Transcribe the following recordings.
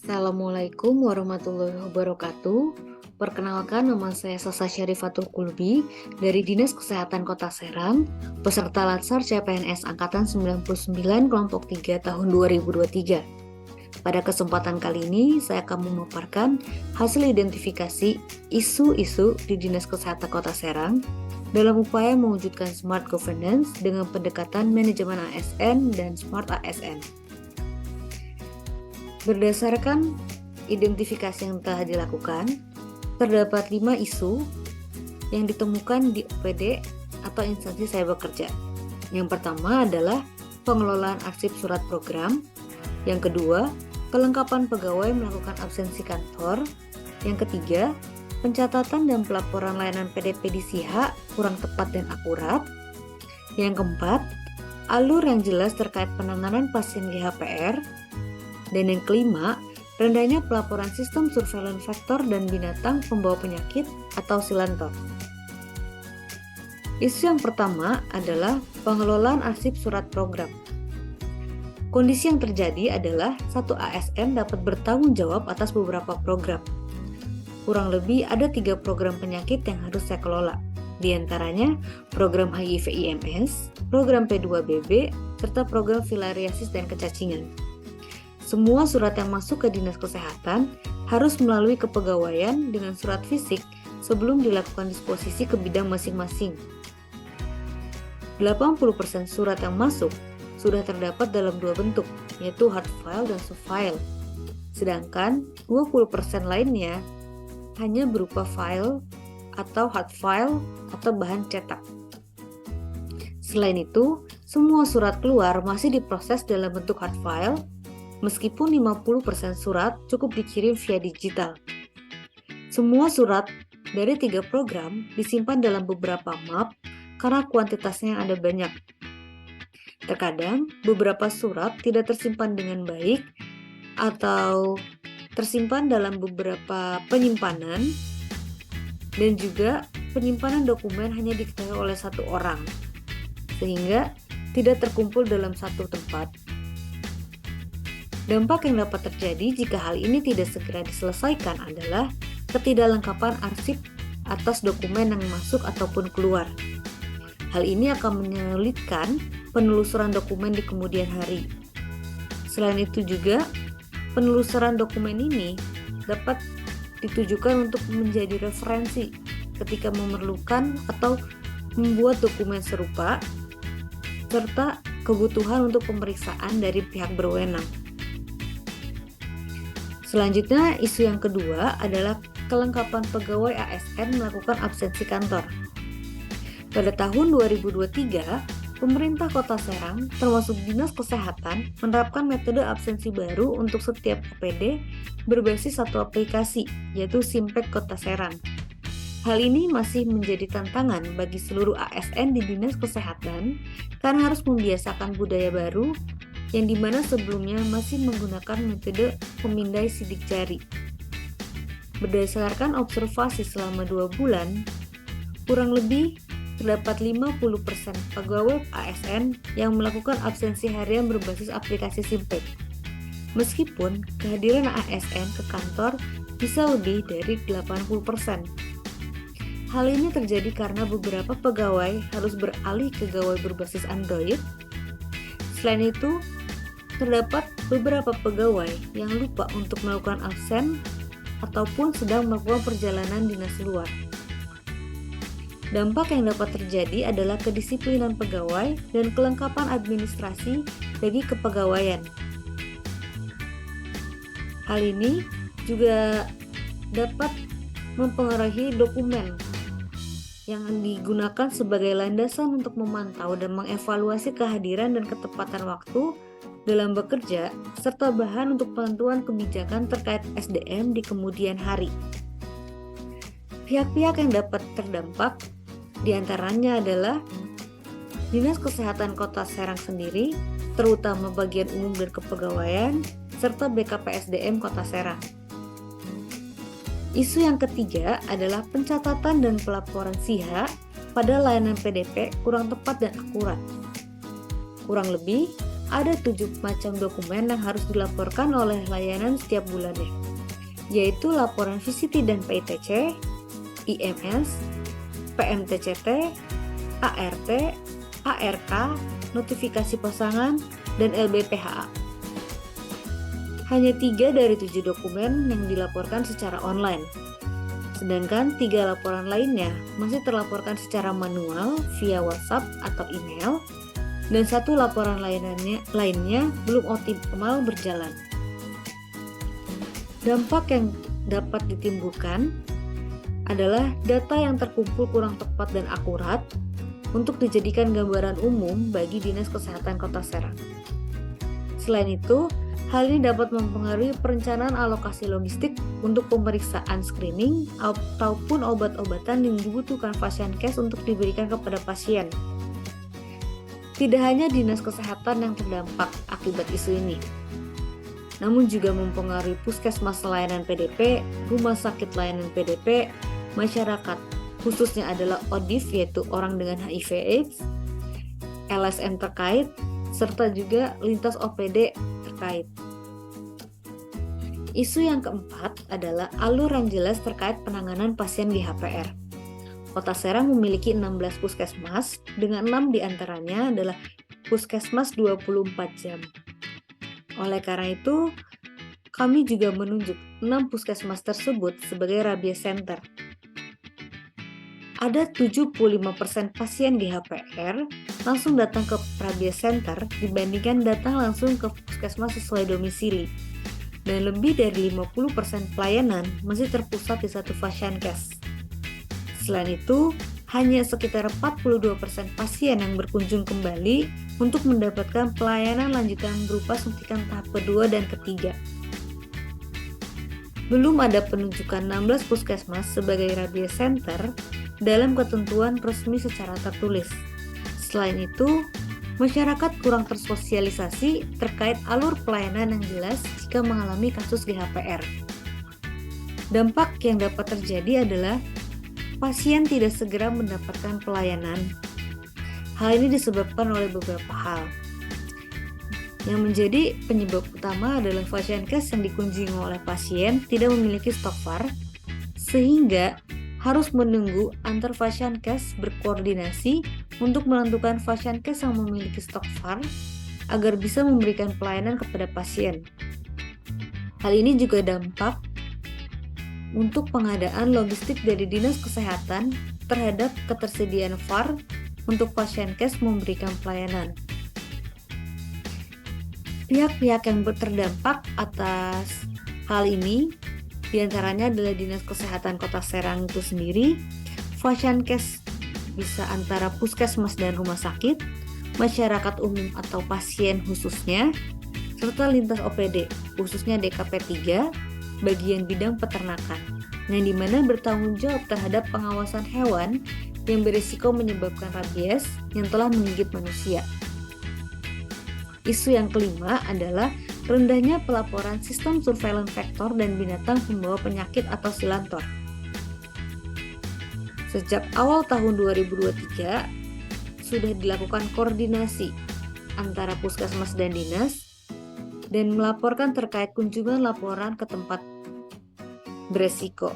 Assalamualaikum warahmatullahi wabarakatuh. Perkenalkan, nama saya Sasa Syarifatul Kulbi dari Dinas Kesehatan Kota Serang, peserta Latsar CPNS Angkatan 99 Kelompok 3 tahun 2023. Pada kesempatan kali ini, saya akan memaparkan hasil identifikasi isu-isu di Dinas Kesehatan Kota Serang dalam upaya mewujudkan smart governance dengan pendekatan manajemen ASN dan smart ASN. Berdasarkan identifikasi yang telah dilakukan, terdapat 5 isu yang ditemukan di OPD atau instansi saya bekerja. Yang pertama adalah pengelolaan arsip surat program. Yang kedua, kelengkapan pegawai melakukan absensi kantor. Yang ketiga, pencatatan dan pelaporan layanan PDP di SIHA kurang tepat dan akurat. Yang keempat, alur yang jelas terkait penanganan pasien GHPR. Dan yang kelima, rendahnya pelaporan sistem surveillance vektor dan binatang pembawa penyakit atau silantor. Isu yang pertama adalah pengelolaan arsip surat program. Kondisi yang terjadi adalah satu ASN dapat bertanggung jawab atas beberapa program. Kurang lebih ada 3 program penyakit yang harus saya kelola. Di antaranya program HIV/IMS, program P2BB, serta program filariasis dan kecacingan. Semua surat yang masuk ke Dinas Kesehatan harus melalui kepegawaian dengan surat fisik sebelum dilakukan disposisi ke bidang masing-masing. 80% surat yang masuk sudah terdapat dalam 2 bentuk, yaitu hard file dan soft file. Sedangkan 20% lainnya hanya berupa file atau hard file atau bahan cetak. Selain itu, semua surat keluar masih diproses dalam bentuk hard file, meskipun 50% surat cukup dikirim via digital. Semua surat dari 3 program disimpan dalam beberapa map karena kuantitasnya ada banyak. Terkadang, beberapa surat tidak tersimpan dengan baik atau tersimpan dalam beberapa penyimpanan, dan juga penyimpanan dokumen hanya diketahui oleh satu orang, sehingga tidak terkumpul dalam satu tempat. Dampak yang dapat terjadi jika hal ini tidak segera diselesaikan adalah ketidaklengkapan arsip atas dokumen yang masuk ataupun keluar. Hal ini akan menyulitkan penelusuran dokumen di kemudian hari. Selain itu juga, penelusuran dokumen ini dapat ditujukan untuk menjadi referensi ketika memerlukan atau membuat dokumen serupa, serta kebutuhan untuk pemeriksaan dari pihak berwenang. Selanjutnya, isu yang kedua adalah kelengkapan pegawai ASN melakukan absensi kantor. Pada tahun 2023, pemerintah Kota Serang, termasuk Dinas Kesehatan, menerapkan metode absensi baru untuk setiap OPD berbasis satu aplikasi, yaitu Simpek Kota Serang. Hal ini masih menjadi tantangan bagi seluruh ASN di Dinas Kesehatan karena harus membiasakan budaya baru yang dimana sebelumnya masih menggunakan metode pemindai sidik jari. Berdasarkan observasi selama 2 bulan, kurang lebih terdapat 50% pegawai ASN yang melakukan absensi harian berbasis aplikasi Simpek. Meskipun kehadiran ASN ke kantor bisa lebih dari 80%. Hal ini terjadi karena beberapa pegawai harus beralih ke gawai berbasis Android. Selain itu, terdapat beberapa pegawai yang lupa untuk melakukan absen ataupun sedang melakukan perjalanan dinas luar. Dampak yang dapat terjadi adalah kedisiplinan pegawai dan kelengkapan administrasi bagi kepegawaian. Hal ini juga dapat mempengaruhi dokumen yang digunakan sebagai landasan untuk memantau dan mengevaluasi kehadiran dan ketepatan waktu dalam bekerja, serta bahan untuk penentuan kebijakan terkait SDM di kemudian hari. Pihak-pihak yang dapat terdampak diantaranya adalah Dinas Kesehatan Kota Serang sendiri, terutama bagian umum dan kepegawaian, serta BKPSDM Kota Serang. Isu yang ketiga adalah pencatatan dan pelaporan SIHA pada layanan PDP kurang tepat dan akurat. Kurang lebih ada 7 macam dokumen yang harus dilaporkan oleh layanan setiap bulannya, yaitu laporan VCT dan PITC, IMS, PMTCT, ART, ARK, notifikasi pasangan, dan LBPHA. Hanya 3 dari 7 dokumen yang dilaporkan secara online, sedangkan 3 laporan lainnya masih terlaporkan secara manual via WhatsApp atau email, dan 1 laporan lainnya belum optimal berjalan. Dampak yang dapat ditimbulkan adalah data yang terkumpul kurang tepat dan akurat untuk dijadikan gambaran umum bagi Dinas Kesehatan Kota Serang. Selain itu, hal ini dapat mempengaruhi perencanaan alokasi logistik untuk pemeriksaan screening ataupun obat-obatan yang dibutuhkan Fasiankes untuk diberikan kepada pasien. Tidak hanya Dinas Kesehatan yang terdampak akibat isu ini, namun juga mempengaruhi puskesmas layanan PDP, rumah sakit layanan PDP, masyarakat, khususnya adalah ODIF yaitu orang dengan HIV/AIDS, LSM terkait, serta juga lintas OPD terkait. Isu yang keempat adalah alur yang jelas terkait penanganan pasien GHPR. Kota Serang memiliki 16 puskesmas, dengan 6 diantaranya adalah puskesmas 24 jam. Oleh karena itu, kami juga menunjuk 6 puskesmas tersebut sebagai rabies center. Ada 75% pasien GHPR langsung datang ke rabies center dibandingkan datang langsung ke puskesmas sesuai domisili. Dan lebih dari 50% pelayanan masih terpusat di satu Fasiankes. Selain itu, hanya sekitar 42% pasien yang berkunjung kembali untuk mendapatkan pelayanan lanjutan berupa suntikan tahap kedua dan ketiga. Belum ada penunjukan 16 puskesmas sebagai rabies center dalam ketentuan resmi secara tertulis. Selain itu, masyarakat kurang tersosialisasi terkait alur pelayanan yang jelas jika mengalami kasus GHPR. Dampak yang dapat terjadi adalah pasien tidak segera mendapatkan pelayanan. Hal ini disebabkan oleh beberapa hal. Yang menjadi penyebab utama adalah Fasiankes yang dikunjungi oleh pasien tidak memiliki stok VAR, sehingga harus menunggu antar Fasiankes berkoordinasi untuk menentukan Fasiankes yang memiliki stok VAR agar bisa memberikan pelayanan kepada pasien. Hal ini juga dampak untuk pengadaan logistik dari Dinas Kesehatan terhadap ketersediaan VAR untuk Fasiankes memberikan pelayanan. Pihak-pihak yang terdampak atas hal ini diantaranya adalah Dinas Kesehatan Kota Serang itu sendiri, Fasiankes bisa antara puskesmas dan rumah sakit, masyarakat umum atau pasien khususnya, serta lintas OPD, khususnya DKP 3, bagian bidang peternakan, yang dimana bertanggung jawab terhadap pengawasan hewan yang berisiko menyebabkan rabies yang telah menggigit manusia. Isu yang kelima adalah rendahnya pelaporan sistem surveillance vektor dan binatang pembawa penyakit atau silantor. Sejak awal tahun 2023, sudah dilakukan koordinasi antara puskesmas dan dinas dan melaporkan terkait kunjungan laporan ke tempat beresiko.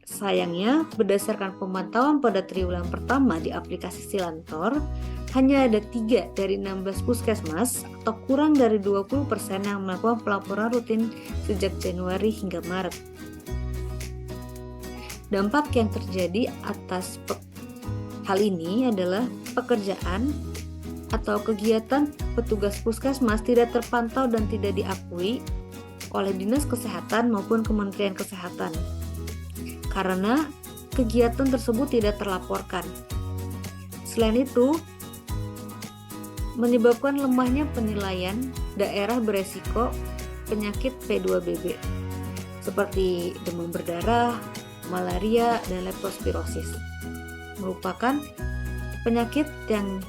Sayangnya, berdasarkan pemantauan pada triwulan pertama di aplikasi Silantor, hanya ada 3 dari 16 puskesmas atau kurang dari 20% yang melakukan pelaporan rutin sejak Januari hingga Maret. Dampak yang terjadi atas hal ini adalah pekerjaan atau kegiatan petugas puskesmas tidak terpantau dan tidak diakui oleh Dinas Kesehatan maupun Kementerian Kesehatan karena kegiatan tersebut tidak terlaporkan. Selain itu, menyebabkan lemahnya penilaian daerah beresiko penyakit P2BB seperti demam berdarah, malaria, dan leptospirosis. Merupakan penyakit yang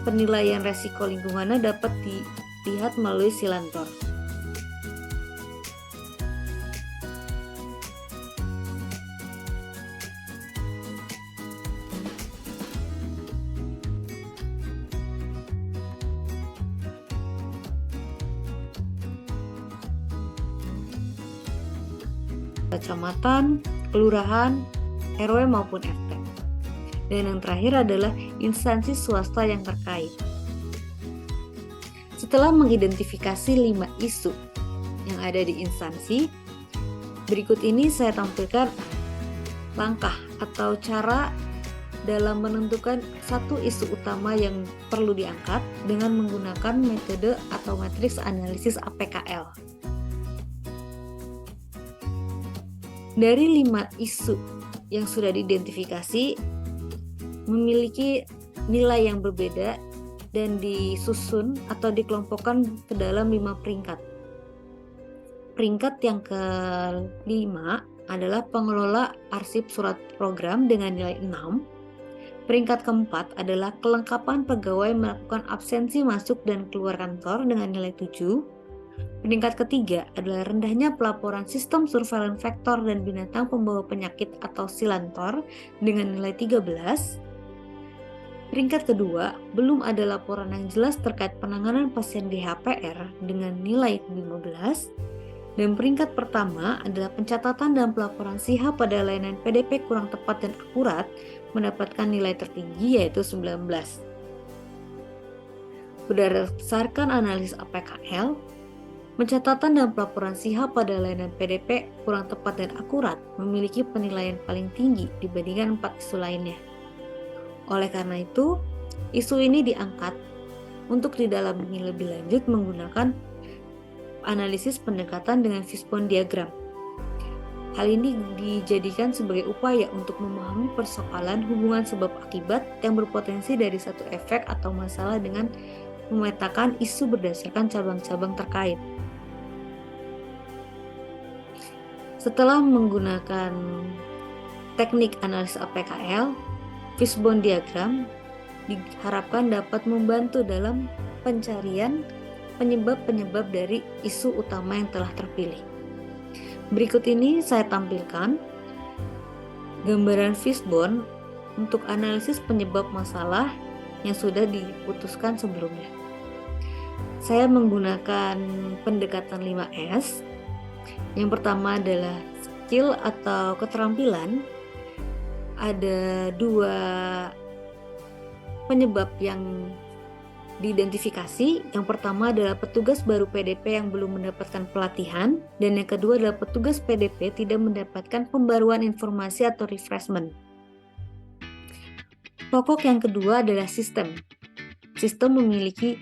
penilaian resiko lingkungannya dapat dilihat melalui Silantor. kecamatan, kelurahan, RW maupun RT. Dan yang terakhir adalah instansi swasta yang terkait. Setelah mengidentifikasi 5 isu yang ada di instansi, berikut ini saya tampilkan langkah atau cara dalam menentukan satu isu utama yang perlu diangkat dengan menggunakan metode atau matriks analisis APKL. Dari 5 isu yang sudah diidentifikasi memiliki nilai yang berbeda dan disusun atau dikelompokkan ke dalam 5 peringkat. Peringkat yang kelima adalah pengelola arsip surat program dengan nilai 6. Peringkat keempat adalah kelengkapan pegawai melakukan absensi masuk dan keluar kantor dengan nilai 7. Peringkat ketiga adalah rendahnya pelaporan sistem surveillance vektor dan binatang pembawa penyakit atau SILANTOR dengan nilai 13. Peringkat kedua, belum ada laporan yang jelas terkait penanganan pasien DHPR dengan nilai 15. Dan peringkat pertama adalah pencatatan dan pelaporan SIHA pada layanan PDP kurang tepat dan akurat mendapatkan nilai tertinggi yaitu 19. Berdasarkan analisis APKL, pencatatan dan pelaporan SIHA pada layanan PDP kurang tepat dan akurat memiliki penilaian paling tinggi dibandingkan 4 isu lainnya. Oleh karena itu, isu ini diangkat untuk didalami lebih lanjut menggunakan analisis pendekatan dengan fishbone diagram. Hal ini dijadikan sebagai upaya untuk memahami persoalan hubungan sebab akibat yang berpotensi dari satu efek atau masalah dengan memetakan isu berdasarkan cabang-cabang terkait. Setelah menggunakan teknik analisis APKL, fishbone diagram diharapkan dapat membantu dalam pencarian penyebab-penyebab dari isu utama yang telah terpilih. Berikut ini saya tampilkan gambaran fishbone untuk analisis penyebab masalah yang sudah diputuskan sebelumnya. Saya menggunakan pendekatan 5S. Yang pertama adalah skill atau keterampilan. Ada 2 penyebab yang diidentifikasi. Yang pertama adalah petugas baru PDP yang belum mendapatkan pelatihan, dan yang kedua adalah petugas PDP tidak mendapatkan pembaruan informasi atau refreshment. Pokok yang kedua adalah sistem. Sistem memiliki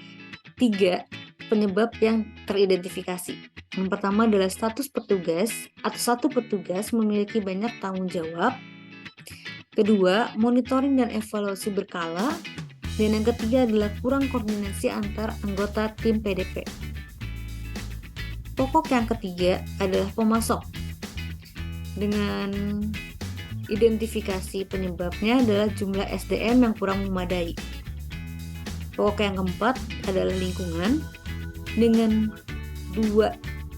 3 penyebab yang teridentifikasi. Yang pertama adalah status petugas atau satu petugas memiliki banyak tanggung jawab. Kedua, monitoring dan evaluasi berkala. Dan yang ketiga adalah kurang koordinasi antar anggota tim PDP. Pokok yang ketiga adalah pemasok. Dengan identifikasi penyebabnya adalah jumlah SDM yang kurang memadai. Pokok yang keempat adalah lingkungan. Dengan 2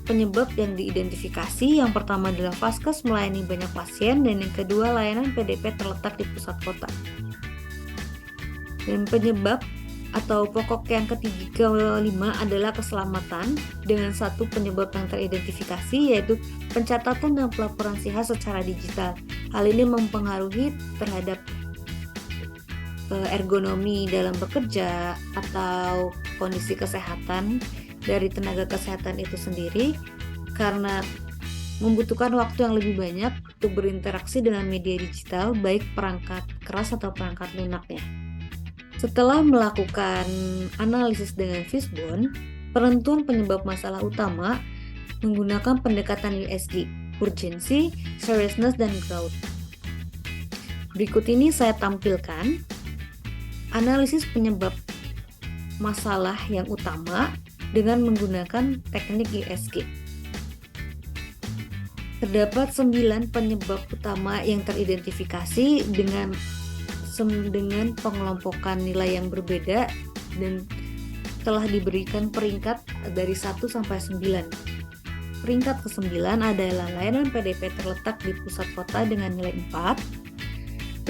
penyebab yang diidentifikasi. Yang pertama adalah Vaskes melayani banyak pasien, dan yang kedua layanan PDP terletak di pusat kota. Dan penyebab atau pokok yang kelima adalah keselamatan dengan 1 penyebab yang teridentifikasi yaitu pencatatan dan pelaporan SIHA secara digital. Hal ini mempengaruhi terhadap ergonomi dalam bekerja atau kondisi kesehatan dari tenaga kesehatan itu sendiri karena membutuhkan waktu yang lebih banyak untuk berinteraksi dengan media digital baik perangkat keras atau perangkat lunaknya. Setelah melakukan analisis dengan fishbone, penentuan penyebab masalah utama menggunakan pendekatan USG, urgency, seriousness, dan growth. Berikut ini saya tampilkan analisis penyebab masalah yang utama dengan menggunakan teknik USG. Terdapat 9 penyebab utama yang teridentifikasi dengan pengelompokan nilai yang berbeda dan telah diberikan peringkat dari 1 sampai 9. Peringkat ke-9 adalah layanan PDP terletak di pusat kota dengan nilai 4.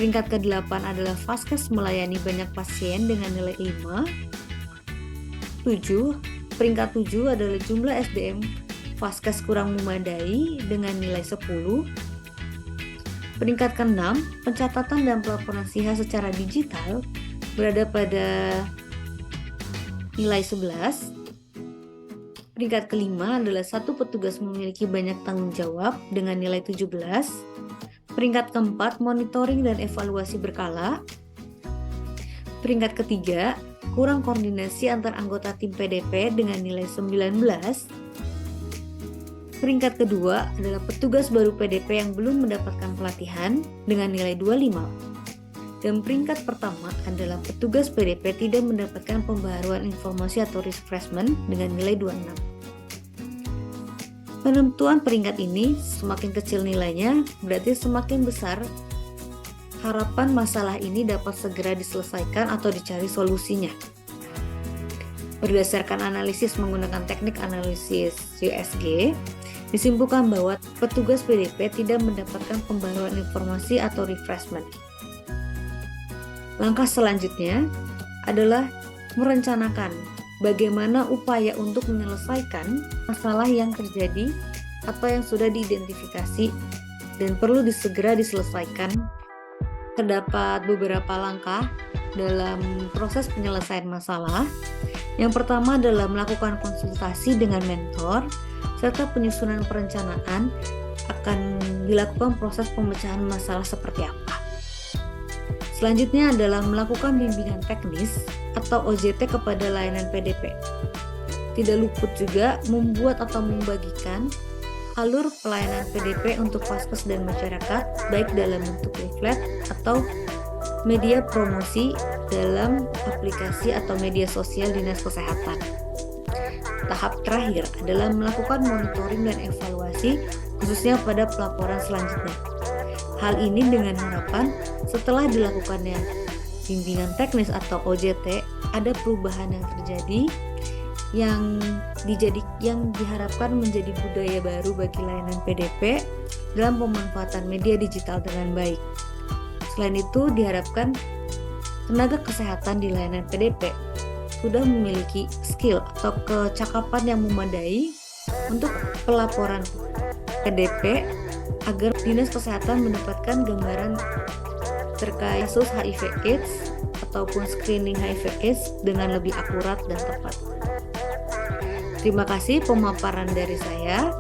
Peringkat ke-8 adalah Vaskes melayani banyak pasien dengan nilai 5. 7. Peringkat 7 adalah jumlah SDM Vaskes kurang memadai dengan nilai 10. Peringkat ke-6, pencatatan dan pelaporan SIHA secara digital berada pada nilai 11. Peringkat ke-5 adalah satu petugas memiliki banyak tanggung jawab dengan nilai 17. Peringkat ke-4, monitoring dan evaluasi berkala. Peringkat ke-3, kurang koordinasi antar anggota tim PDP dengan nilai 19. Peringkat kedua adalah petugas baru PDP yang belum mendapatkan pelatihan dengan nilai 25. Dan peringkat pertama adalah petugas PDP tidak mendapatkan pembaharuan informasi atau refreshment dengan nilai 26. Penentuan peringkat ini semakin kecil nilainya, berarti semakin besar harapan masalah ini dapat segera diselesaikan atau dicari solusinya. Berdasarkan analisis menggunakan teknik analisis USG, disimpulkan bahwa petugas PDP tidak mendapatkan pembaruan informasi atau refreshment. Langkah selanjutnya adalah merencanakan bagaimana upaya untuk menyelesaikan masalah yang terjadi atau yang sudah diidentifikasi dan perlu segera diselesaikan. Terdapat beberapa langkah dalam proses penyelesaian masalah. Yang pertama adalah melakukan konsultasi dengan mentor, serta penyusunan perencanaan akan dilakukan proses pemecahan masalah seperti apa. Selanjutnya adalah melakukan bimbingan teknis atau OJT kepada layanan PDP. Tidak luput juga membuat atau membagikan alur pelayanan PDP untuk vaskes dan masyarakat, baik dalam bentuk leaflet atau media promosi dalam aplikasi atau media sosial Dinas Kesehatan. Tahap terakhir adalah melakukan monitoring dan evaluasi khususnya pada pelaporan selanjutnya. Hal ini dengan harapan setelah dilakukannya bimbingan teknis atau OJT, ada perubahan yang terjadi yang diharapkan menjadi budaya baru bagi layanan PDP dalam pemanfaatan media digital dengan baik. Selain itu, diharapkan tenaga kesehatan di layanan PDP sudah memiliki skill atau kecakapan yang memadai untuk pelaporan PDP agar Dinas Kesehatan mendapatkan gambaran terkait kasus HIV/AIDS ataupun screening HIV/AIDS dengan lebih akurat dan tepat. Terima kasih pemaparan dari saya.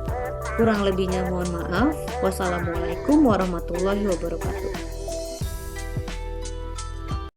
Kurang lebihnya mohon maaf. Wassalamualaikum warahmatullahi wabarakatuh.